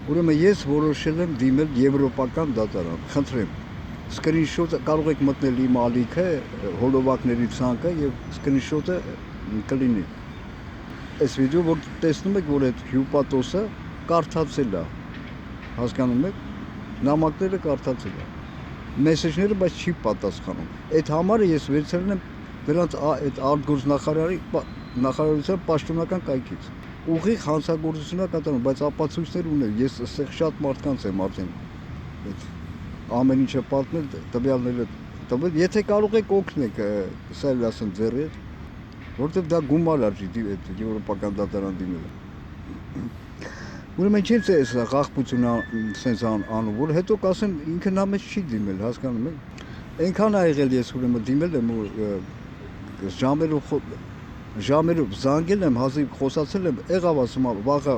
Ուրեմն ես որոշել եմ դիմել եվրոպական դատարան, խնդրեմ։ Սկրինշոթը կարող եք մտնել իմ ալիքը, հոլովակների ցանկը եւ սկրինշոթը կլինի։ Այս վիդեո որ տեսնում եք, որ այդ հյուպատոսը կարդացել է, հասկանում եք, նամակները կարդացել է, մեսեջները բայց չի պատասխանում։ Այդ համարը ես վերցրել եմ դրանց այդ արտգործնախարարության պաշտոնական կայքից։ Ուղիղ հանցագործություն է կատարում, բայց ապացույցներ ունեմ, ես այստեղ շատ մարդկանց եմ արդեն այդ ամեն ինչը պատմել, տվյալները տվել, եթե կարող եք օգնեք, սա էլ ասեմ ձեռի հետ, որտեղ դա գումար արժի այդ եվրոպական դատարան դիմելը։ Ուրեմն ինչի՞ց է սա խախտությունը սենց անում, որ հետո կասեն ինքը նա մեզ չի դիմել, հասկանում եք։ Այնքան ա եղել ես ուրեմն դիմել եմ ու ժամերով զանգել եմ, հազիվ խոսացել եմ, եղավ ասում վաղը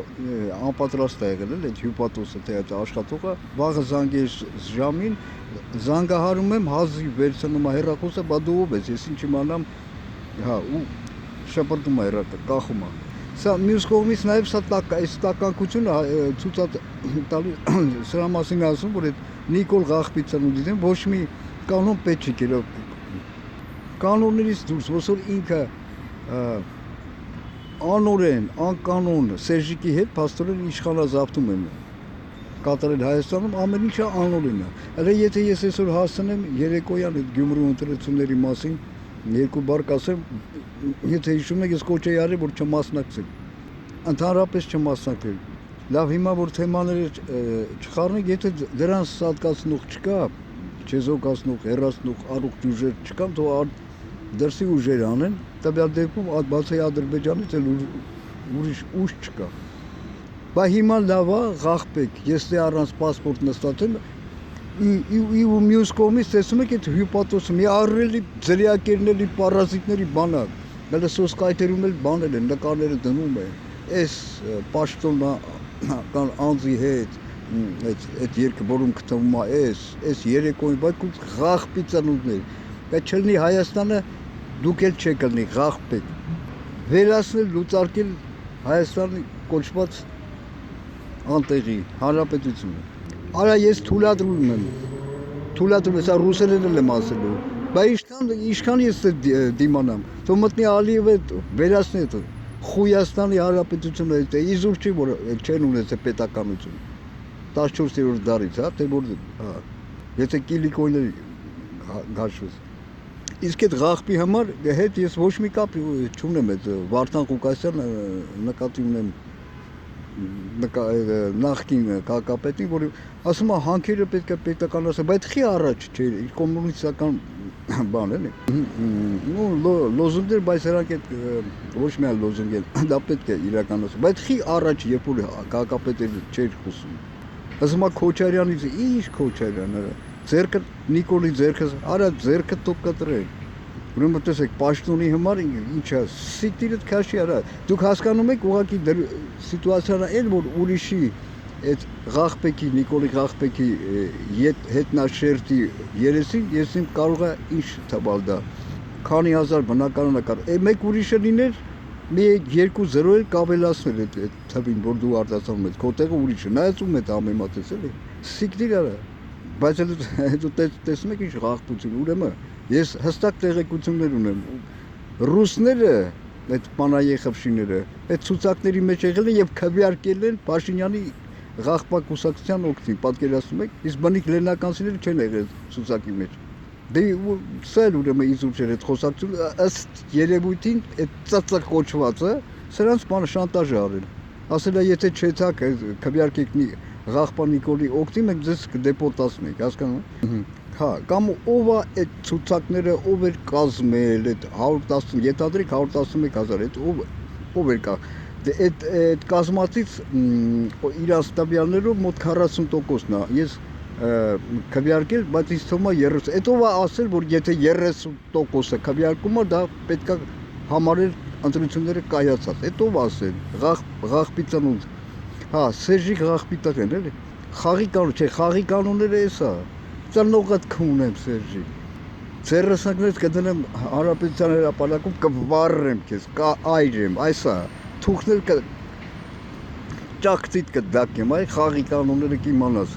անպատրաստ է եղել էլ այդ հյուպատոսը թե այդ աշխատողը, վաղը զանգել ժամին, զանգահարում եմ, հազիվ վերցնում է հեռախոսը, բա դու ով ես, ես ինչ իմանամ, հա, ու շպրտում է կախում է։ Սա մյուս կողմից նաև սա այս տականքությունը ցույց տալի սրա մասին ասում, որ այդ Նիկոլ Ղախպիցյանը ոչ մի կանոն պետք չի գերով կանոններից դուրս, ոսոր ինքը անօրեն, անկանոն Սերժիկի հետ փաստորեն իշխանազավթում են կատարել Հայաստանում, ամեն ինչը անօրեն է։ Հələ եթե ես այսօր հասնեմ երեկոյան այդ Գյումրու ընտրությունների մասին երկու բառ կասեմ, եթե հիշում եք, ես կոչ էի արել, որ չմասնակցել, ընդհանրապես չմասնակցել։ Լավ, հիմա որ թեմաները չխառնենք, եթե դրանց սատկացնող չկա, չեզոքացնող, հեռացնող առողջ ուժեր չկա, թող դրսի ուժեր անեն, տվյալ դեպքում բացի Ադրբեջանից էլ ուրիշ ուժ չկա։ Բա հիմա լավ է, ղախպեք, ես դե առանց պասպորտ նստած եմ, ու մյուս կողմից տեսնում եք այդ հյուպատոսը, մի ահռելի ձրիակերների, պարազիտների բանակ, հələ սոսկայթերում էլ բանել են, նկարները դնում են, այս պաշտոնական անձի հետ, այդ երկը, որում գտնվում է, այս երեկոյին, բայց ղախպիցանուներ, այդ չլինի Հայաստանը, դուք էլ չեք լինի, ղախպեք, վերացնել, լուծարկել Հայաստանի կոչված անտեղի հանրապետությունը։ Արա ես թույլատրում եմ, սա ռուսերեն էլ եմ ասելու, բայց ինչքան ես դիմանամ, թող մտնի Ալիևը վերացնի Խույաստանի հանրապետությունը, իզուր չի, որ չեն ունեցել պետականություն, 14-րդ դարից, հա, թե որ, եթե կիլիկոյների գաշվես։ Իսկ այդ ղախպի համար հետ ես ոչ մի կապ չունեմ, այդ Վարդան Ղուկասյանը նկատի ունեմ նախկին քաղաքապետին, որ ասում է հանքերը պետք է պետականացնել, բայց խի առաջ չէ, կոմունիստական բան էլի։ Լոզունգներ, բայց նրանք այդ ոչ միայն լոզունգ են, դա պետք է իրականացնել, բայց խի առաջ, երբ որ քաղաքապետերը չէր խոսում։ Ասում է Քոչարյանից, ինչ Քոչարյանը, ձերքը Նիկոլի ձերքը, արա ձերքը թող կտրեն։ Ուրեմն տեսեք, պաշտոնի համար ինչա, սիկտիրդ քաշի արա։ Դուք հասկանում եք ուղղակի սիտուացիան էլ որ ուրիշի այդ ղախպեկի, Նիկոլի Ղախպեկի հետնաշերտի երեսին ես իմ կարող է ինչ թվալ դա։ Քանի հազար բնակարանը կար։ Մեկ ուրիշը լիներ, մի 2-0 էլ կավելացնել այդ թվին, որ դու արտասանում ես, քո տեղը ուրիշը, նայած ում է ամեմատես էլի։ Սիկտիր արա։ Բայց հետո տեսնում եք ինչ ղախպություն, ուրեմն ես հստակ տեղեկություններ ունեմ։ Ռուսները, այդ Պանայեխովշիները, այդ ցուցակների մեջ եղել են եւ քվեարկել են Փաշինյանի ղախպակ կուսակցության օգտին, պատկերացնում եք, իսկ բնիկ լենականցիները չեն եղել ցուցակի մեջ։ Դե սա էլ ուրեմն իզուր չէր այդ խոսակցությունը, ըստ երևույթին այդ ծածկ կոչվածը սրանց բանը շանտաժ արել։ Ասել է եթե չեցակ քվեարկեք ղախպա Նիկոլի օգտին մենք ձեզ կդեպորտացնենք, հասկանում եք։ Հա, կամ ով է այդ ցուցակները, ով էր կազմել այդ 110, յետադրիկ 111,000, այդ ով էր կա։ Դե այդ կազմածից իրաց տվյալներով մոտ 40%-ն է։ Ես քվեարկել, բայց ինձ թվում է 30, այդ ով է ասել, որ եթե 30%-ը քվեարկում է, դա պետք է համարել ընտրությունները կայացած։ Այդ ով ասել, Ղախպիցանոց։ Հա, Սերժիկ Ղախպիտակն էլի։ Խաղի կանոն, չէ, խաղի կանոնները էսա։ Ծնողդ կունեմ Սերժիկ։ Ձեռնսակներից կդնեմ Հանրապետության հրապարակում կվառեմ քեզ, կայրեմ, այսա։ Թուղթներ ճակցիդ կդակեմ, այ խաղի կանոնները կիմանաս։